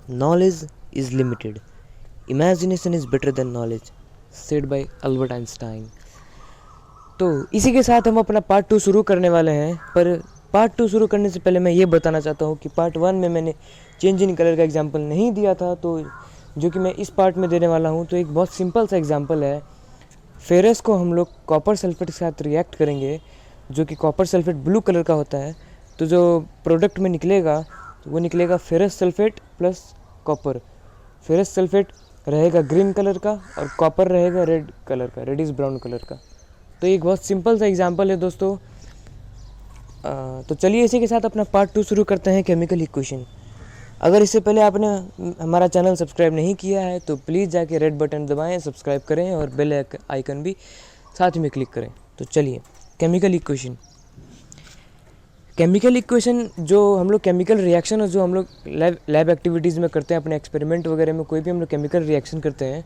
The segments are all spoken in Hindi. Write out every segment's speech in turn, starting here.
knowledge is limited, imagination is better than knowledge, said by Albert Einstein. तो इसी के साथ हम अपना पार्ट 2 शुरू करने वाले हैं, पर पार्ट 2 शुरू करने से पहले मैं ये बताना चाहता हूँ कि पार्ट 1 में मैंने चेंज इन कलर का एग्जांपल नहीं दिया था, तो जो कि मैं इस पार्ट में देने वाला हूँ। तो एक बहुत सिंपल सा एग्जांपल है, फेरस को हम लोग कॉपर सल्फेट के साथ रिएक्ट करेंगे, जो कि कॉपर सल्फेट ब्लू कलर का होता है। तो जो प्रोडक्ट में निकलेगा तो वो निकलेगा ferrous sulphate plus copper. Ferrous sulphate रहेगा ग्रीन कलर का और कॉपर रहेगा रेड कलर का, रेडिश ब्राउन कलर का। तो एक बहुत सिंपल सा एग्जांपल है दोस्तों। तो चलिए इसी के साथ अपना पार्ट 2 शुरू करते हैं, केमिकल इक्वेशन। अगर इससे पहले आपने हमारा चैनल सब्सक्राइब नहीं किया है तो प्लीज़ जाके रेड बटन दबाएं, सब्सक्राइब करें और बेल आइकन भी साथ में क्लिक करें। तो चलिए केमिकल इक्वेशन। केमिकल इक्वेशन जो हम लोग केमिकल रिएक्शन और जो हम लोग लैब एक्टिविटीज़ में करते हैं, अपने एक्सपेरिमेंट वगैरह में कोई भी हम लोग केमिकल रिएक्शन करते हैं,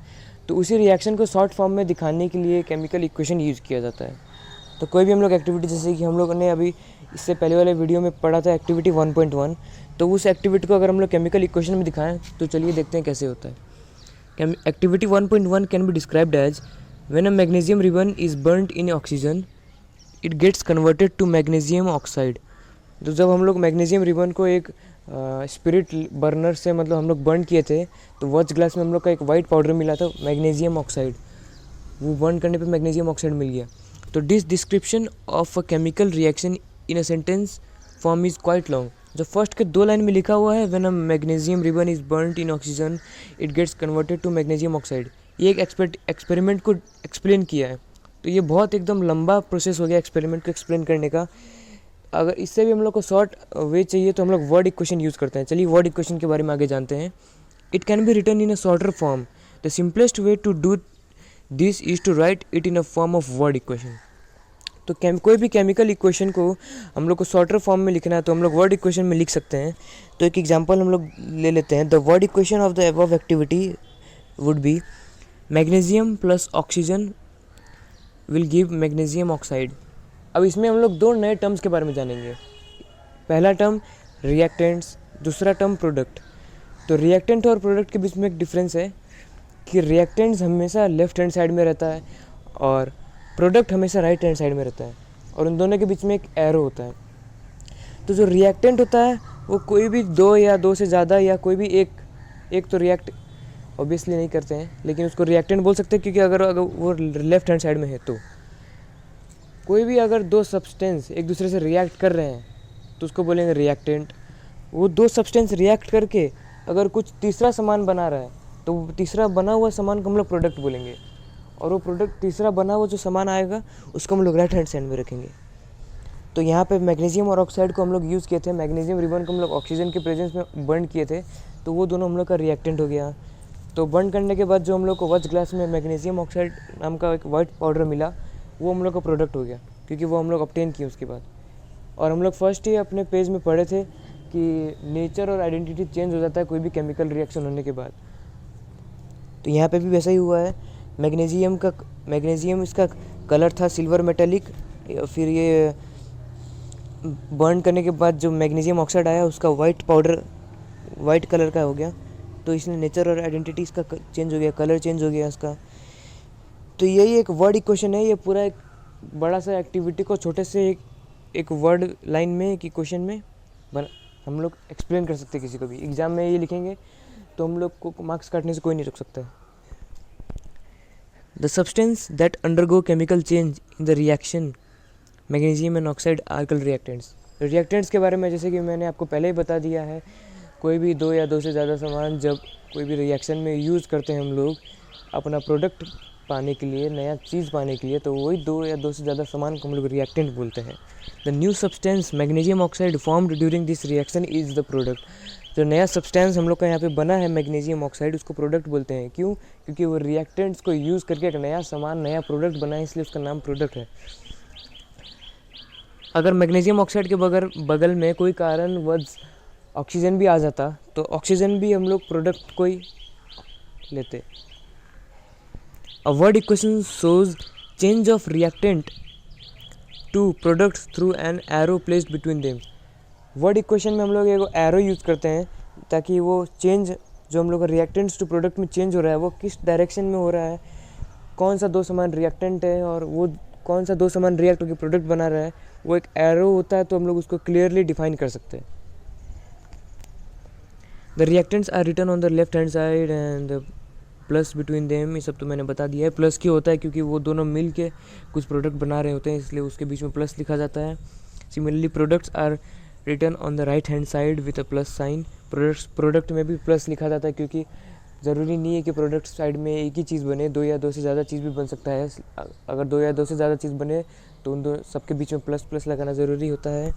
तो उसी रिएक्शन को शॉर्ट फॉर्म में दिखाने के लिए केमिकल इक्वेशन यूज़ किया जाता है। तो कोई भी हम लोग एक्टिविटी, जैसे कि हम लोग ने अभी इससे पहले वाले वीडियो में पढ़ा था एक्टिविटी 1.1, तो उस एक्टिविटी को अगर हम लोग केमिकल इक्वेशन में दिखाएं तो चलिए देखते हैं कैसे होता है। Activity 1.1 can be described as when a magnesium ribbon is burned in oxygen it gets converted to magnesium oxide. तो जब हम लोग मैग्नीशियम रिबन को एक स्पिरिट बर्नर से मतलब हम लोग बर्न किए थे, तो वॉच ग्लास में हम लोग का एक वाइट पाउडर मिला था मैग्नीशियम ऑक्साइड, वो बर्न करने पे मैग्नीशियम ऑक्साइड मिल गया। तो this description of a chemical reaction in a sentence form is quite long. जो फर्स्ट के 2 लाइन में लिखा हुआ है when a magnesium ribbon is burned in oxygen it gets converted to magnesium oxide, ये एक एक्सपेरिमेंट को एक्सप्लेन किया है। तो ये बहुत एकदम लंबा प्रोसेस हो गया एक्सपेरिमेंट को एक्सप्लेन करने का। अगर इससे भी हम लोग को शॉर्ट वे चाहिए तो हम लोग वर्ड इक्वेशन यूज़ करते हैं। चलिए वर्ड इक्वेशन के बारे में आगे जानते हैं। It can be written in a shorter form. The simplest way to do this is to write it in a form of word equation. तो कोई भी केमिकल इक्वेशन को हम लोग को शॉर्टर फॉर्म में लिखना है तो हम लोग वर्ड इक्वेशन में लिख सकते हैं। तो एक एग्जांपल हम लोग ले लेते हैं। The word equation of the above activity would be magnesium plus oxygen will give magnesium oxide. अब इसमें हम लोग 2 नए टर्म्स के बारे में जानेंगे। पहला टर्म रिएक्टेंट्स, दूसरा टर्म प्रोडक्ट। तो रिएक्टेंट और प्रोडक्ट के बीच में एक डिफरेंस है कि रिएक्टेंट्स हमेशा लेफ्ट हैंड साइड में रहता है और प्रोडक्ट हमेशा राइट हैंड साइड में रहता है, और उन दोनों के बीच में एक एरो होता है। तो जो रिएक्टेंट होता है वो कोई भी 2 या 2 से ज़्यादा या कोई भी एक तो रिएक्ट ऑब्वियसली नहीं करते हैं, लेकिन उसको रिएक्टेंट बोल सकते हैं क्योंकि अगर वो लेफ्ट हैंड साइड में है। तो कोई भी अगर 2 सब्सटेंस एक दूसरे से रिएक्ट कर रहे हैं तो उसको बोलेंगे रिएक्टेंट। वो 2 सब्सटेंस रिएक्ट करके अगर कुछ तीसरा सामान बना रहा है तो तीसरा बना हुआ सामान को हम लोग प्रोडक्ट बोलेंगे, और वो प्रोडक्ट तीसरा बना हुआ जो सामान आएगा उसको हम लोग राइट हैंड साइड में रखेंगे। तो यहाँ पे मैग्नीशियम और ऑक्साइड को हम लोग यूज़ किए थे। मैग्नीशियम रिबन को हम लोग ऑक्सीजन के प्रेजेंस में बर्न किए थे, तो वो दोनों हम लोग का रिएक्टेंट हो गया। तो बर्न करने के बाद जो हम लोग को वॉच ग्लास में मैग्नीशियम ऑक्साइड नाम का एक वाइट पाउडर मिला, वो हम लोग का प्रोडक्ट हो गया क्योंकि वो हम लोग ऑब्टेन किए उसके बाद। और हम लोग फर्स्ट ही अपने पेज में पढ़े थे कि नेचर और आइडेंटिटी चेंज हो जाता है कोई भी केमिकल रिएक्शन होने के बाद। तो यहाँ पे भी वैसा ही हुआ है। मैग्नीशियम इसका कलर था सिल्वर मेटेलिक, फिर ये बर्न करने के बाद जो मैग्नीशियम ऑक्साइड आया उसका वाइट पाउडर वाइट कलर का हो गया। तो इसलिए नेचर और आइडेंटिटी इसका चेंज हो गया, कलर चेंज हो गया इसका। तो यही एक वर्ड इक्वेशन है। ये पूरा एक बड़ा सा एक्टिविटी को छोटे से एक वर्ड लाइन में, एक इक्वेशन में हम लोग एक्सप्लेन कर सकते हैं किसी को भी। एग्ज़ाम में ये लिखेंगे तो हम लोग को मार्क्स काटने से कोई नहीं रोक सकता। The substance that undergo chemical change in the reaction magnesium and oxide are called reactants. Reactants के बारे में जैसे कि मैंने आपको पहले ही बता दिया है, कोई भी 2 या 2 से ज़्यादा सामान जब कोई भी रिएक्शन में यूज़ करते हैं हम लोग अपना प्रोडक्ट पाने के लिए, नया चीज़ पाने के लिए, तो वही 2 या 2 से ज़्यादा सामान को हम लोग रिएक्टेंट बोलते हैं। The new substance magnesium oxide formed during this reaction is the product. जो नया सब्सटेंस हम लोग का यहाँ पे बना है मैग्नीशियम ऑक्साइड, उसको प्रोडक्ट बोलते हैं। क्यों? क्योंकि वो रिएक्टेंट्स को यूज़ करके एक नया सामान, नया प्रोडक्ट बना है, इसलिए उसका नाम प्रोडक्ट है। अगर मैग्नीशियम ऑक्साइड के बगल में कोई कारणवश ऑक्सीजन भी आ जाता तो ऑक्सीजन भी हम लोग प्रोडक्ट को ही लेते। A word equation shows change of reactant to products through an arrow placed between them. Word equation में हम लोग एक एरो यूज़ करते हैं ताकि वो चेंज जो हम लोग का रिएक्टेंट्स टू प्रोडक्ट में चेंज हो रहा है वो किस डायरेक्शन में हो रहा है, कौन सा दो समान रिएक्टेंट है और वो कौन सा दो समान रिएक्ट होकर प्रोडक्ट बना रहा है, वो एक एरो होता है, तो हम लोग उसको क्लियरली डिफाइन कर सकते हैं। The reactants are written on the left hand side and plus between them, ये सब तो मैंने बता दिया है। प्लस क्यों होता है, क्योंकि वो दोनों मिल के कुछ प्रोडक्ट बना रहे होते हैं, इसलिए उसके बीच में प्लस लिखा जाता है। Similarly products are written on the right hand side with a plus sign. Product में भी प्लस लिखा जाता है, क्योंकि ज़रूरी नहीं है कि प्रोडक्ट साइड में एक ही चीज़ बने, दो या दो से ज़्यादा चीज़ भी बन सकता है। अगर दो या दो से ज़्यादा चीज़ बने तो उन दो सबके बीच में प्लस प्लस लगाना ज़रूरी होता है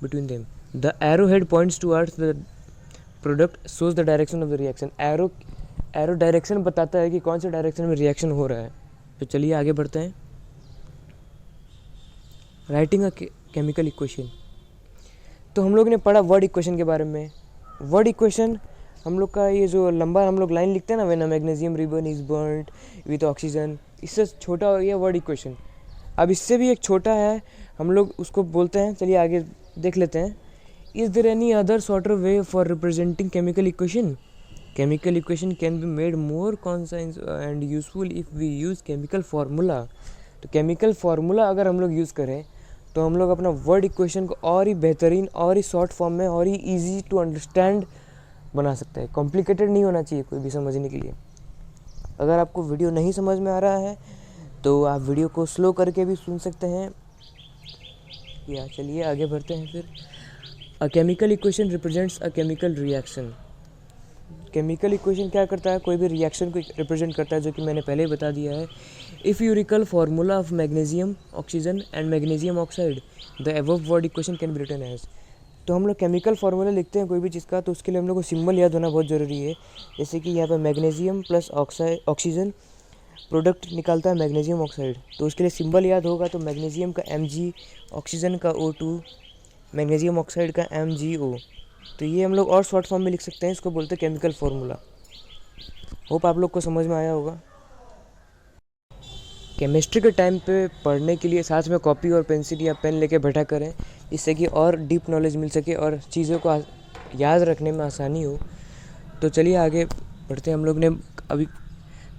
between them. The arrow head points towards the product shows the direction of the reaction. Arrow direction बताता है कि कौन से डायरेक्शन में रिएक्शन हो रहा है। तो चलिए आगे बढ़ते हैं। Writing a chemical equation. तो हम लोग ने पढ़ा वर्ड इक्वेशन के बारे में। वर्ड इक्वेशन हम लोग का ये जो लंबा हम लोग लाइन लिखते हैं ना, when a magnesium ribbon is burned with oxygen, इससे छोटा हो गया वर्ड इक्वेशन। अब इससे भी एक छोटा है, हम लोग उसको बोलते हैं, चलिए आगे देख लेते हैं। Is there any other shorter way for representing chemical equation? Chemical equation can be made more concise and useful if we use chemical formula. तो केमिकल फार्मूला अगर हम लोग यूज़ करें तो हम लोग अपना वर्ड इक्वेशन को और ही बेहतरीन, और ही शॉर्ट फॉर्म में, और ही ईजी टू अंडरस्टैंड बना सकते हैं। कॉम्प्लिकेटेड नहीं होना चाहिए कोई भी समझने के लिए। अगर आपको वीडियो नहीं समझ में आ रहा है तो आप वीडियो को स्लो करके भी सुन सकते हैं। या चलिए आगे बढ़ते हैं फिर। अ chemical equation represents a chemical reaction. Chemical equation क्या करता है, कोई भी रिएक्शन को रिप्रेजेंट करता है, जो कि मैंने पहले ही बता दिया है। If you recall formula of magnesium oxygen and magnesium oxide, the above word equation can be written as. तो हम लोग केमिकल फार्मूला लिखते हैं कोई भी चीज़ का, तो उसके लिए हम लोग को सिंबल याद होना बहुत ज़रूरी है। जैसे कि यहाँ पर मैग्नीशियम प्लस ऑक्सीजन प्रोडक्ट निकालता है मैग्नीशियम ऑक्साइड, तो उसके लिए सिंबल याद होगा। तो मैग्नीशियम का Mg, ऑक्सीजन का O2, मैग्नीशियम ऑक्साइड का MgO। तो ये हम लोग और शॉर्ट फॉर्म में लिख सकते हैं, इसको बोलते हैं केमिकल फार्मूला। होप आप लोग को समझ में आया होगा। केमिस्ट्री के टाइम पे पढ़ने के लिए साथ में कॉपी और पेंसिल या पेन लेके बैठा करें, जिससे कि और डीप नॉलेज मिल सके और चीज़ों को याद रखने में आसानी हो। तो चलिए आगे बढ़ते हैं। हम लोग ने अभी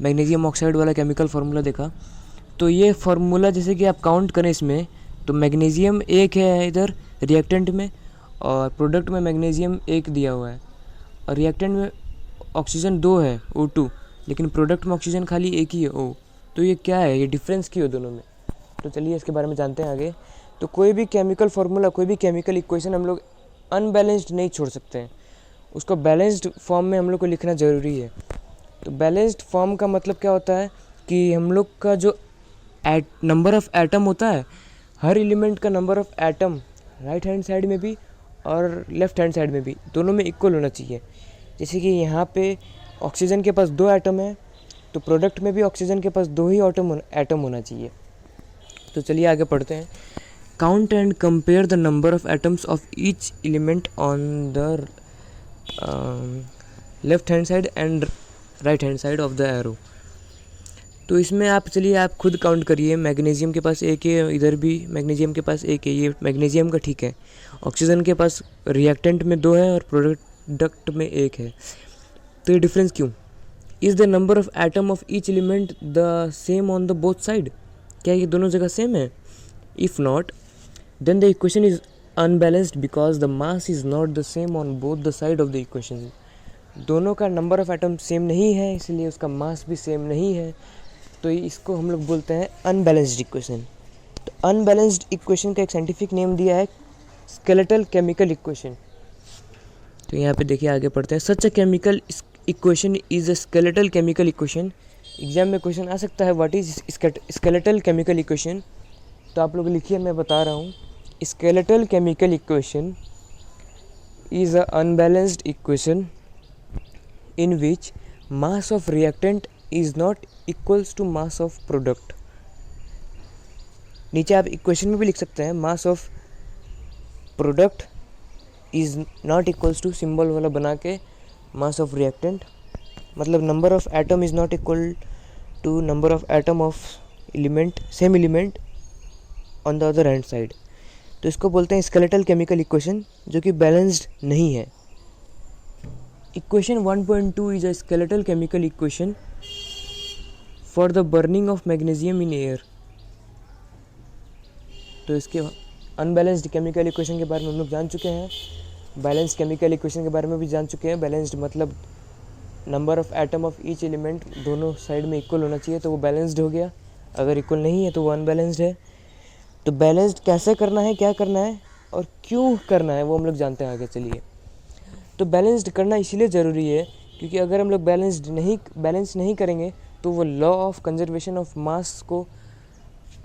मैग्नीशियम ऑक्साइड वाला केमिकल फार्मूला देखा। तो ये फार्मूला जैसे कि आप काउंट करें इसमें, तो मैग्नीशियम एक है इधर रिएक्टेंट में, और प्रोडक्ट में मैग्नीशियम एक दिया हुआ है, और रिएक्टेंट में ऑक्सीजन 2 है O2, लेकिन प्रोडक्ट में ऑक्सीजन खाली एक ही है O। तो ये क्या है, ये डिफरेंस क्यों है दोनों में? तो चलिए इसके बारे में जानते हैं आगे। तो कोई भी केमिकल फार्मूला, कोई भी केमिकल इक्वेशन हम लोग अनबैलेंस्ड नहीं छोड़ सकते हैं, उसको बैलेंस्ड फॉर्म में हम लोग को लिखना ज़रूरी है। तो बैलेंस्ड फॉर्म का मतलब क्या होता है कि हम लोग का जो नंबर ऑफ़ एटम होता है, हर एलिमेंट का number of atom right hand side में भी और लेफ़्ट हैंड साइड में भी दोनों में इक्वल होना चाहिए। जैसे कि यहाँ पे ऑक्सीजन के पास 2 एटम है, तो प्रोडक्ट में भी ऑक्सीजन के पास 2 ही एटम होना चाहिए। तो चलिए आगे पढ़ते हैं। Count and compare the number of atoms of each element on the left hand side and right hand side of the arrow. तो इसमें आप चलिए आप खुद काउंट करिए। मैग्नीशियम के पास एक है, इधर भी मैग्नीशियम के पास एक है, ये मैग्नीशियम का ठीक है। ऑक्सीजन के पास रिएक्टेंट में 2 है और प्रोडक्ट में 1 है। तो ये डिफरेंस क्यों? Is the number of atom of each element the same on the both side? क्या ये दोनों जगह सेम है? If not, then the equation is unbalanced because the mass is not the same on both the side of the equation. दोनों का नंबर ऑफ एटम सेम नहीं है, इसलिए उसका मास भी सेम नहीं है, तो इसको हम लोग बोलते हैं अनबैलेंस्ड इक्वेशन। तो अनबैलेंस्ड इक्वेशन का एक साइंटिफिक नेम दिया है स्केलेटल केमिकल इक्वेशन। तो यहाँ पे देखिए आगे पढ़ते हैं। Such a chemical equation is a skeletal chemical equation. Exam में क्वेश्चन आ सकता है what is skeletal chemical equation. तो आप लोग लिखिए, मैं बता रहा हूँ। Skeletal chemical equation is a unbalanced equation in which mass of reactant is not equals to mass of product। नीचे आप इक्वेशन में भी लिख सकते हैं, mass of product is not equals to symbol वाला बना के मास ऑफ रिएक्टेंट, मतलब number of atom is not equal to number of atom of element, same element on the other hand side. तो इसको बोलते हैं स्केलेटल केमिकल इक्वेशन, जो कि बैलेंस्ड नहीं है। Equation 1.2 is a skeletal chemical equation for the burning of magnesium in air. तो इसके अनबैलेंस्ड केमिकल इक्वेशन के बारे में हम लोग जान चुके हैं, बैलेंस्ड केमिकल इक्वेशन के बारे में भी जान चुके हैं। बैलेंस्ड मतलब number of atom of each element दोनों साइड में इक्वल होना चाहिए, तो वो बैलेंस्ड हो गया। अगर इक्वल नहीं है तो वो अनबैलेंस्ड है। तो बैलेंस्ड कैसे करना है, क्या करना है और क्यों करना है, वो हम लोग जानते हैं आगे। चलिए, तो बैलेंस्ड करना इसीलिए ज़रूरी है क्योंकि अगर हम लोग बैलेंस नहीं करेंगे तो वो law of conservation of mass को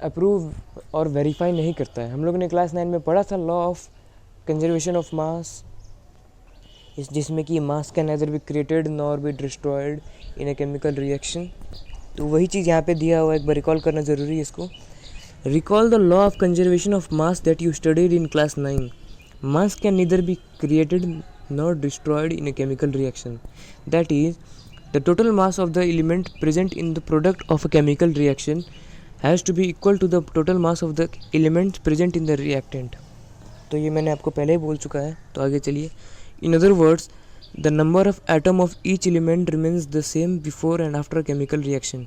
अप्रूव और वेरीफाई नहीं करता है। हम लोग ने क्लास 9 में पढ़ा था law of conservation of mass, जिसमें कि मास can nether be created nor be destroyed in a chemical reaction. तो वही चीज़ यहाँ पे दिया हुआ है, एक बार रिकॉल करना ज़रूरी है इसको। Recall the law of conservation of mass that you studied in class 9। Mass can neither be created nor destroyed in a chemical reaction. That is, the total mass of the element present in the product of a chemical reaction has to be equal to the total mass of the element present in the reactant. तो ये मैंने आपको पहले ही बोल चुका है, तो आगे चलिए। In other words, the number of atom of each element remains the same before and after a chemical reaction.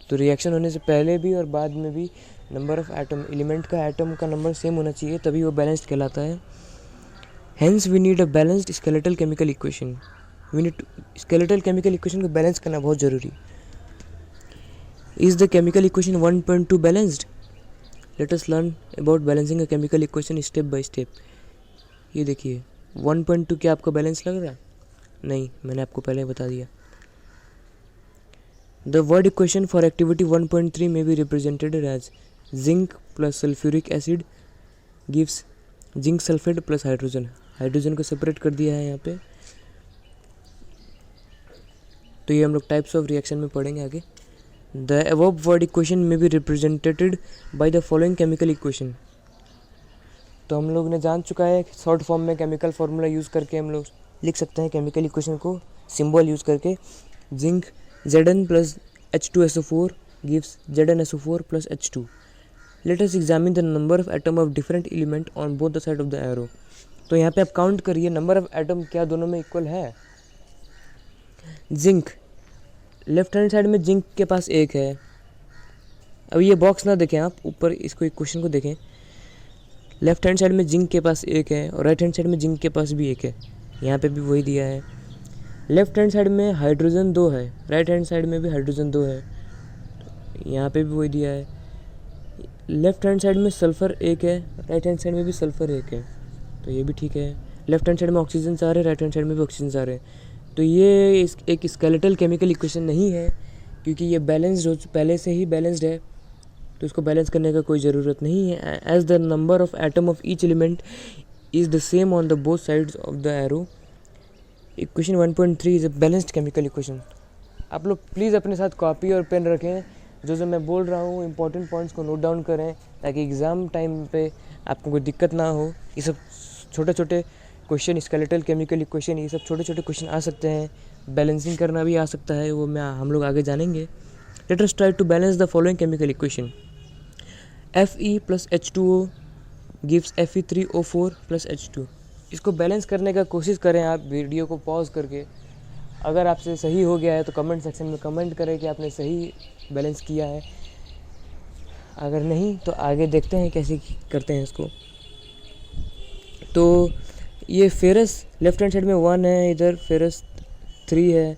तो रिएक्शन होने से पहले भी और बाद में भी नंबर ऑफ एटम, एलिमेंट का एटम का नंबर सेम होना चाहिए, तभी वो बैलेंस्ड कहलाता है। Hence we need a balanced skeletal chemical equation. Skeletal chemical equation को बैलेंस करना बहुत ज़रूरी। Is the chemical equation 1.2 balanced? Let us learn about balancing a chemical equation step by step. ये देखिए 1.2 क्या आपको बैलेंस लग रहा है? नहीं, मैंने आपको पहले ही बता दिया। The word equation for activity 1.3 may be represented as zinc plus sulfuric acid gives zinc sulphate plus hydrogen. Hydrogen को सेपरेट कर दिया है यहाँ पे। तो ये हम लोग टाइप्स ऑफ रिएक्शन में पढ़ेंगे आगे। द अबव वर्ड इक्वेशन में be represented by the following chemical equation. तो हम लोग ने जान चुका है शॉर्ट फॉर्म में केमिकल फार्मूला यूज़ करके हम लोग लिख सकते हैं केमिकल इक्वेशन को सिंबल यूज़ करके। Zinc Zn plus H2SO4 gives ZnSO4 plus H2। Let us examine the number of atom of different element on both the side of the arrow. तो यहाँ पे आप काउंट करिए नंबर ऑफ एटम क्या दोनों में इक्वल है। जिंक लेफ्ट हैंड साइड में जिंक के पास एक है। अब ये बॉक्स ना देखें आप, ऊपर इसको इक्वेशन को देखें। लेफ्ट हैंड साइड में जिंक के पास एक है और राइट हैंड साइड में जिंक के पास भी एक है। यहाँ पे भी वही दिया है। लेफ्ट हैंड साइड में हाइड्रोजन 2 है, राइट हैंड साइड में भी हाइड्रोजन 2 है, यहाँ पे भी वही दिया है। लेफ्ट हैंड साइड में सल्फ़र 1 है, राइट हैंड साइड में भी सल्फ़र 1 है, तो ये भी ठीक है। लेफ्ट हैंड साइड में ऑक्सीजन 4 है, राइट हैंड साइड में भी ऑक्सीजन 4 है। तो ये एक स्केलेटल केमिकल इक्वेशन नहीं है क्योंकि ये बैलेंस्ड हो, पहले से ही बैलेंस्ड है, तो इसको बैलेंस करने का कोई ज़रूरत नहीं है। As the number of atom of each element is the same on the both sides of the arrow. Equation 1.3 is a balanced chemical equation. आप लोग प्लीज़ अपने साथ कॉपी और पेन रखें, जो मैं बोल रहा हूँ इंपॉर्टेंट पॉइंट्स को नोट डाउन करें ताकि एग्ज़ाम टाइम पे आपको कोई दिक्कत ना हो। ये सब छोटे छोटे क्वेश्चन, स्केलेटल केमिकल इक्वेशन, ये सब छोटे छोटे क्वेश्चन आ सकते हैं। बैलेंसिंग करना भी आ सकता है, वो हम लोग आगे जानेंगे। Let us try to balance the following chemical equation. Fe plus H2O gives Fe3O4 plus H2। इसको बैलेंस करने का कोशिश करें आप वीडियो को पॉज करके। अगर आपसे सही हो गया है तो कमेंट सेक्शन में कमेंट करें कि आपने सही बैलेंस किया है। अगर नहीं तो आगे देखते हैं कैसे करते हैं इसको। तो ये फेरस लेफ्ट हैंड साइड में 1 है, इधर फेरस 3 है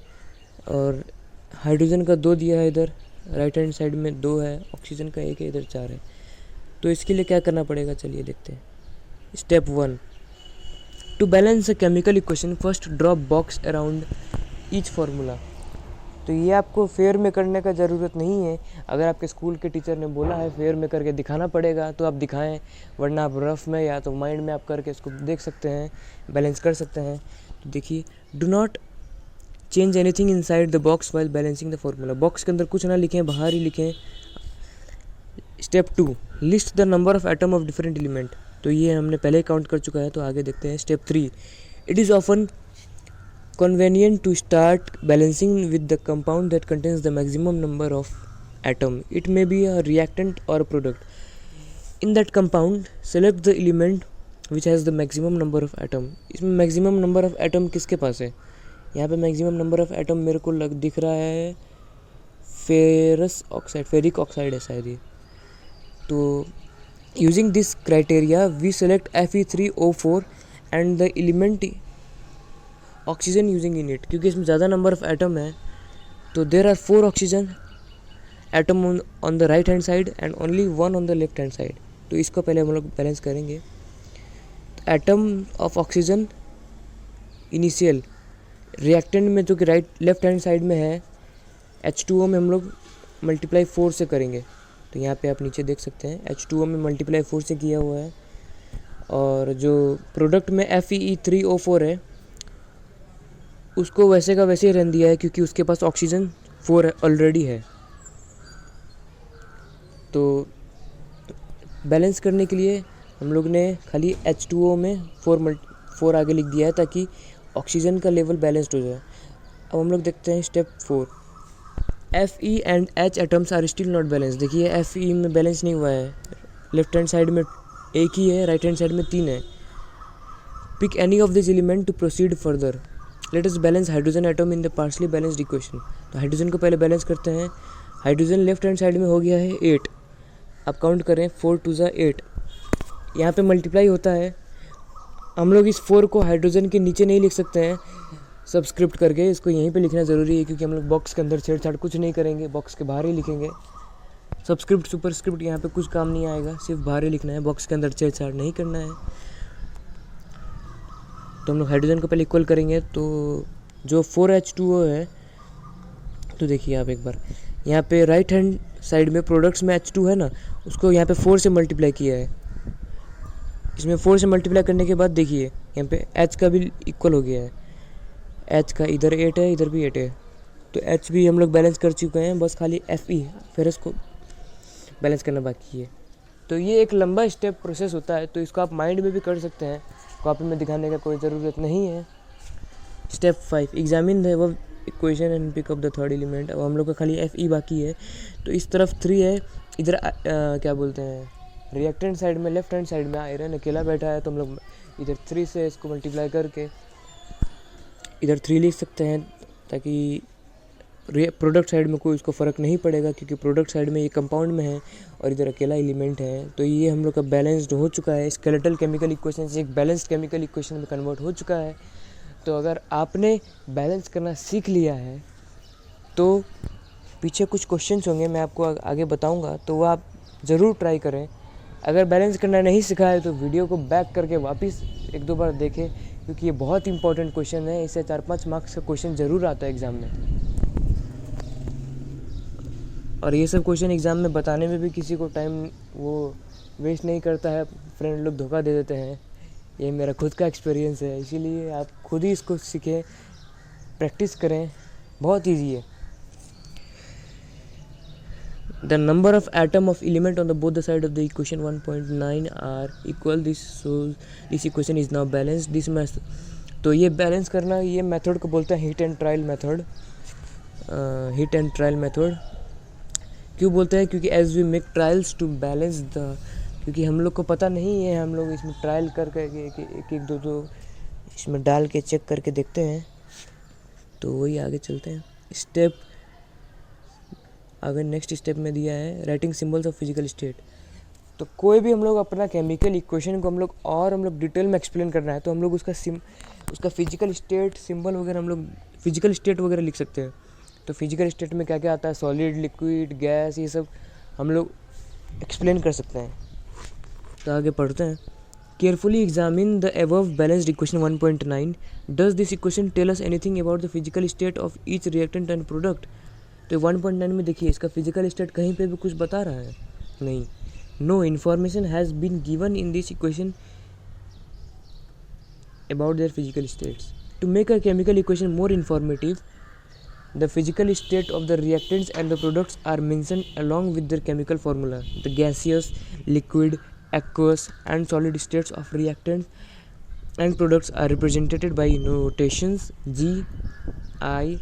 और हाइड्रोजन का 2 दिया है, इधर राइट हैंड साइड में 2 है, ऑक्सीजन का 1 है, इधर 4 है। तो इसके लिए क्या करना पड़ेगा, चलिए देखते हैं। Step 1, to balance a chemical equation first draw box around each formula. तो ये आपको फेयर में करने का ज़रूरत नहीं है। अगर आपके स्कूल के टीचर ने बोला है फेयर में करके दिखाना पड़ेगा तो आप दिखाएं, वरना आप रफ में या तो माइंड में आप करके इसको देख सकते हैं, बैलेंस कर सकते हैं। तो देखिए, do not change anything inside the box while balancing the formula. Box के अंदर कुछ ना लिखें, बाहर ही लिखें। Step 2, list the number of atom of different element. तो ये हमने पहले काउंट कर चुका है, तो आगे देखते हैं। Step 3, it is often convenient to start balancing with the compound that contains the maximum number of atom. It may be a reactant or a product. In that compound, select the element which has the maximum number of atom. इसमें maximum number of atom किसके पास है? यहाँ पे मैक्सिमम नंबर ऑफ एटम मेरे को दिख रहा है फेरस ऑक्साइड, फेरिक ऑक्साइड है शायद ये। तो using this criteria we select Fe3O4 and the element oxygen using in it, क्योंकि इसमें ज़्यादा नंबर ऑफ एटम है तो there are 4 oxygen atom on the right hand side and only 1 on the left hand side. तो इसको पहले हम लोग बैलेंस करेंगे। Atom of oxygen initial reactant में जो कि लेफ्ट हैंड साइड में है H2O में हम लोग मल्टीप्लाई 4 से करेंगे। तो यहाँ पे आप नीचे देख सकते हैं H2O में मल्टीप्लाई 4 से किया हुआ है। और जो प्रोडक्ट में Fe3O4 है उसको वैसे का वैसे ही रहने दिया है, क्योंकि उसके पास ऑक्सीजन 4 ऑलरेडी है। तो बैलेंस करने के लिए हम लोग ने खाली H2O में 4 आगे लिख दिया है ताकि ऑक्सीजन का लेवल बैलेंस्ड हो जाए। अब हम लोग देखते हैं step 4। Fe and H atoms are still not balance. देखिए Fe में बैलेंस नहीं हुआ है, लेफ्ट हैंड साइड में एक ही है, राइट हैंड साइड में 3 है। Pick any of this element to proceed further. Let us balance hydrogen atom in the partially balanced equation. तो हाइड्रोजन को पहले बैलेंस करते हैं। हाइड्रोजन लेफ्ट हैंड साइड में हो गया है 8। आप काउंट करें 4 2 ज़ा 8। यहाँ पे मल्टीप्लाई होता है। हम लोग इस 4 को हाइड्रोजन के नीचे नहीं लिख सकते हैं सब्सक्रिप्ट करके, इसको यहीं पे लिखना ज़रूरी है, क्योंकि हम लोग बॉक्स के अंदर छेड़छाड़ कुछ नहीं करेंगे, बॉक्स के बाहर ही लिखेंगे। सब्सक्रिप्ट सुपरस्क्रिप्ट यहाँ पे कुछ काम नहीं आएगा, सिर्फ बाहर ही लिखना है, बॉक्स के अंदर छेड़छाड़ नहीं करना है। तो हम लोग हाइड्रोजन को पहले इक्वल करेंगे। तो जो 4H2O है, तो देखिए आप एक बार यहाँ पे राइट हैंड साइड में प्रोडक्ट्स में H2 है ना, उसको यहाँ पे 4 से मल्टीप्लाई किया है। इसमें 4 से मल्टीप्लाई करने के बाद देखिए यहाँ पे H का भी इक्वल हो गया है। H का इधर 8 है, इधर भी 8 है, तो H भी हम लोग बैलेंस कर चुके हैं। बस खाली Fe फेरस को बैलेंस करना बाकी है। तो ये एक लंबा स्टेप प्रोसेस होता है, तो इसको आप माइंड में भी कर सकते हैं, कॉपी में दिखाने का कोई ज़रूरत नहीं है। Step 5 examine the above equation and pick up the third element. अब हम लोग का खाली Fe बाकी है। तो इस तरफ 3 है, इधर क्या बोलते हैं रिएक्टेंट साइड में लेफ्ट हैंड साइड में आयरन अकेला बैठा है, तो हम लोग इधर 3 से इसको मल्टीप्लाई करके इधर 3 लिख सकते हैं, ताकि प्रोडक्ट साइड में कोई उसको फ़र्क नहीं पड़ेगा, क्योंकि प्रोडक्ट साइड में ये कंपाउंड में है और इधर अकेला एलिमेंट है। तो ये हम लोग का बैलेंस्ड हो चुका है, स्केलेटल केमिकल इक्वेशन से एक बैलेंस्ड केमिकल इक्वेशन में कन्वर्ट हो चुका है। तो अगर आपने बैलेंस करना सीख लिया है तो पीछे कुछ क्वेश्चंस होंगे, मैं आपको आगे बताऊंगा, तो वो आप ज़रूर ट्राई करें। अगर बैलेंस करना नहीं सीखा है तो वीडियो को बैक करके वापस 1-2 बार देखें, क्योंकि ये बहुत इंपॉर्टेंट क्वेश्चन है। इससे 4-5 मार्क्स का क्वेश्चन ज़रूर आता है एग्ज़ाम में। और ये सब क्वेश्चन एग्ज़ाम में बताने में भी किसी को टाइम वो वेस्ट नहीं करता है, फ्रेंड लोग धोखा दे देते हैं। ये मेरा खुद का एक्सपीरियंस है, इसीलिए आप खुद ही इसको सीखें, प्रैक्टिस करें, बहुत ईजी है। The number of atom of element on the both the side of the equation 1.9 are equal. This equation is now balanced. This must तो ये बैलेंस करना, ये मेथड को बोलते हैं hit and trial method. Hit and trial method क्यों बोलते हैं? क्योंकि as we make trials to balance the, क्योंकि हम लोग को पता नहीं है, हम लोग इसमें ट्रायल कर करके एक दो इसमें डाल के चेक करके देखते हैं। तो वही आगे चलते हैं। स्टेप अगर नेक्स्ट स्टेप में दिया है writing symbols of physical state. तो कोई भी हम लोग अपना केमिकल इक्वेशन को हम लोग डिटेल में एक्सप्लेन करना है, तो हम लोग उसका फिजिकल स्टेट सिंबल वगैरह हम लोग फिजिकल स्टेट वगैरह लिख सकते हैं। तो फिजिकल स्टेट में क्या क्या आता है, सॉलिड, लिक्विड, गैस, ये सब हम लोग एक्सप्लेन कर सकते हैं। तो आगे पढ़ते हैं। Carefully examine the above balanced equation 1.9। Does this equation tell us anything about the physical state of each reactant and product. तो 1.9 में देखिए इसका फिजिकल स्टेट कहीं पे भी कुछ बता रहा है नहीं। No information has been given in this equation about their physical states. To make a chemical equation more informative, the physical state of the reactants and the products are mentioned along with their chemical formula. The gaseous, liquid, aqueous and solid states of reactants and products are represented by notations G, I,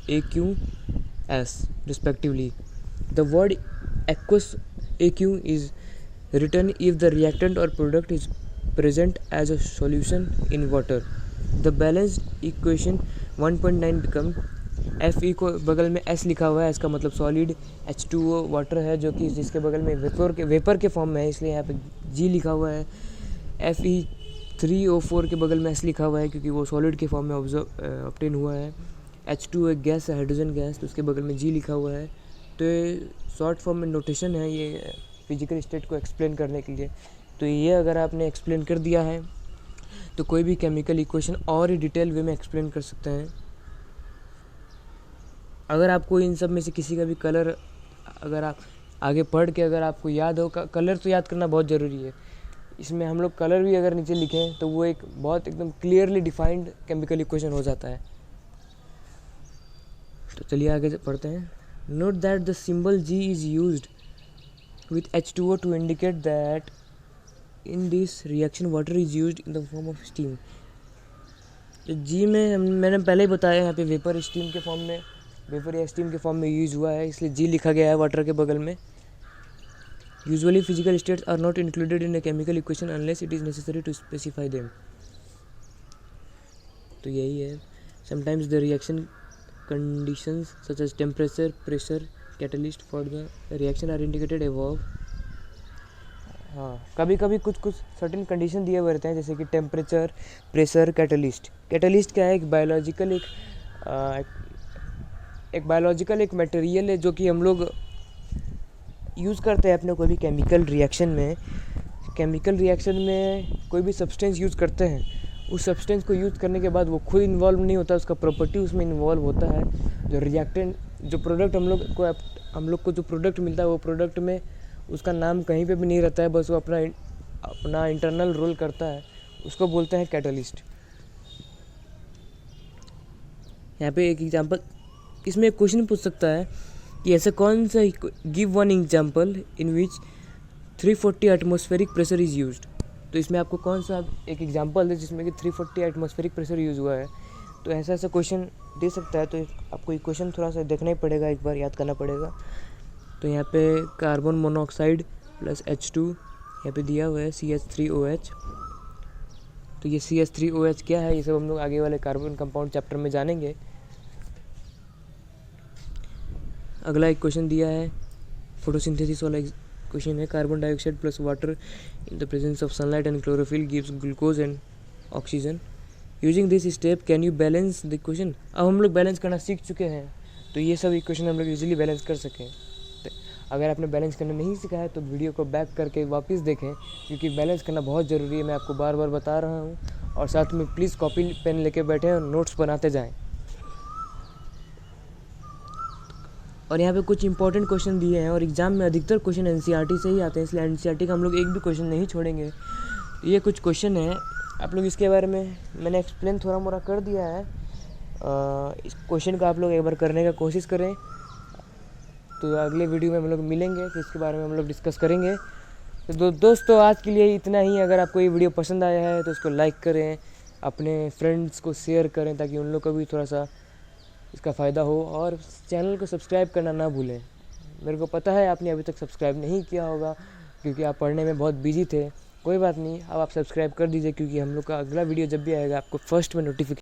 AQ, S respectively. The word aqueous AQ is written if the reactant or product is present as a solution in water. The balanced equation 1.9 become Fe को बगल में S लिखा हुआ है, इसका मतलब सॉलिड, H2O वाटर है जो कि जिसके बगल में वेपर के फॉर्म में है, इसलिए यहाँ पे G लिखा हुआ है। Fe3O4 के बगल में S लिखा हुआ है क्योंकि वो सॉलिड के फॉर्म में ऑब्टेन हुआ है। H2O एक गैस है, हाइड्रोजन गैस, तो उसके बगल में G लिखा हुआ है। तो ये शॉर्ट फॉर्म में नोटेशन है ये फिजिकल स्टेट को एक्सप्लेन करने के लिए। तो ये अगर आपने एक्सप्लेन कर दिया है तो कोई भी केमिकल इक्वेशन और ही डिटेल वे में एक्सप्लेन कर सकते हैं। अगर आपको इन सब में से किसी का भी कलर, अगर आप आगे पढ़ के अगर आपको याद हो, कलर तो याद करना बहुत ज़रूरी है। इसमें हम लोग कलर भी अगर नीचे लिखें तो वो एक बहुत एकदम क्लियरली डिफाइंड केमिकल इक्वेशन हो जाता है। तो चलिए आगे पढ़ते हैं। Note that the symbol G is used with H2O to indicate that in this reaction water is used in the form of steam. तो G में मैंने पहले ही बताया, यहाँ पे वेपर या स्टीम के फॉर्म में यूज़ हुआ है, इसलिए G लिखा गया है वाटर के बगल में। Usually physical states are not included in a chemical equation unless it is necessary to specify them. तो यही है। Sometimes the reaction conditions such as temperature, pressure, catalyst for the reaction are indicated above। हाँ, कभी कभी कुछ सर्टेन कंडीशन दिए हुए रहते हैं, जैसे कि टेम्परेचर, प्रेशर, कैटलिस्ट। कैटलिस्ट क्या है? एक बायोलॉजिकल एक मटेरियल है जो कि हम लोग यूज़ करते हैं अपने कोई भी केमिकल रिएक्शन में कोई भी सब्सटेंस यूज़ करते हैं, उस सब्सटेंस को यूज़ करने के बाद वो खुद इन्वॉल्व नहीं होता, उसका प्रॉपर्टी उसमें इन्वॉल्व होता है। जो रिएक्टेंट, जो प्रोडक्ट हम लोग को जो प्रोडक्ट मिलता है, वो प्रोडक्ट में उसका नाम कहीं पे भी नहीं रहता है, बस वो अपना इंटरनल रोल करता है, उसको बोलते हैं कैटलिस्ट। यहाँ पे एक एग्जांपल, इसमें एक क्वेश्चन पूछ सकता है कि ऐसा कौन सा, give one example in which 340 atmospheric pressure is used. तो इसमें आपको कौन सा एक एग्जांपल है जिसमें कि 340 एटमॉस्फेरिक प्रेशर यूज़ हुआ है। तो ऐसा क्वेश्चन दे सकता है, तो आपको इक्वेशन थोड़ा सा देखना ही पड़ेगा, एक बार याद करना पड़ेगा। तो यहाँ पे कार्बन मोनोऑक्साइड प्लस H2 यहाँ पे दिया हुआ है CH3OH। तो ये CH3OH क्या है, ये सब हम लोग आगे वाले कार्बन कंपाउंड चैप्टर में जानेंगे। अगला एक क्वेश्चन दिया है, फोटोसिंथेसिस वाला क्वेश्चन है। Carbon dioxide plus water in the presence of sunlight and chlorophyll gives glucose and oxygen. Using this step can you balance the equation. अब हम लोग बैलेंस करना सीख चुके हैं, तो ये सब इक्वेशन हम लोग इजीली बैलेंस कर सकें। तो अगर आपने बैलेंस करना नहीं सीखा है तो वीडियो को बैक करके वापस देखें, क्योंकि बैलेंस करना बहुत ज़रूरी है। मैं आपको बार बार बता रहा हूँ, और साथ में प्लीज़ कॉपी पेन लेके बैठें और नोट्स बनाते जाएँ। और यहाँ पे कुछ इंपॉर्टेंट क्वेश्चन दिए हैं, और एग्जाम में अधिकतर क्वेश्चन NCERT से ही आते हैं, इसलिए NCERT का हम लोग एक भी क्वेश्चन नहीं छोड़ेंगे। ये कुछ क्वेश्चन है, आप लोग इसके बारे में मैंने एक्सप्लेन थोड़ा मोड़ा कर दिया है। इस क्वेश्चन को आप लोग एक बार करने का कोशिश करें, तो अगले वीडियो में हम लोग मिलेंगे, फिर इसके बारे में हम लोग डिस्कस करेंगे। तो दोस्तों आज के लिए इतना ही। अगर आपको ये वीडियो पसंद आया है तो इसको लाइक करें, अपने फ्रेंड्स को शेयर करें, ताकि उन लोग को भी थोड़ा सा इसका फ़ायदा हो, और चैनल को सब्सक्राइब करना ना भूलें। मेरे को पता है आपने अभी तक सब्सक्राइब नहीं किया होगा, क्योंकि आप पढ़ने में बहुत बिजी थे। कोई बात नहीं, अब आप सब्सक्राइब कर दीजिए, क्योंकि हम लोग का अगला वीडियो जब भी आएगा आपको फर्स्ट में नोटिफिकेशन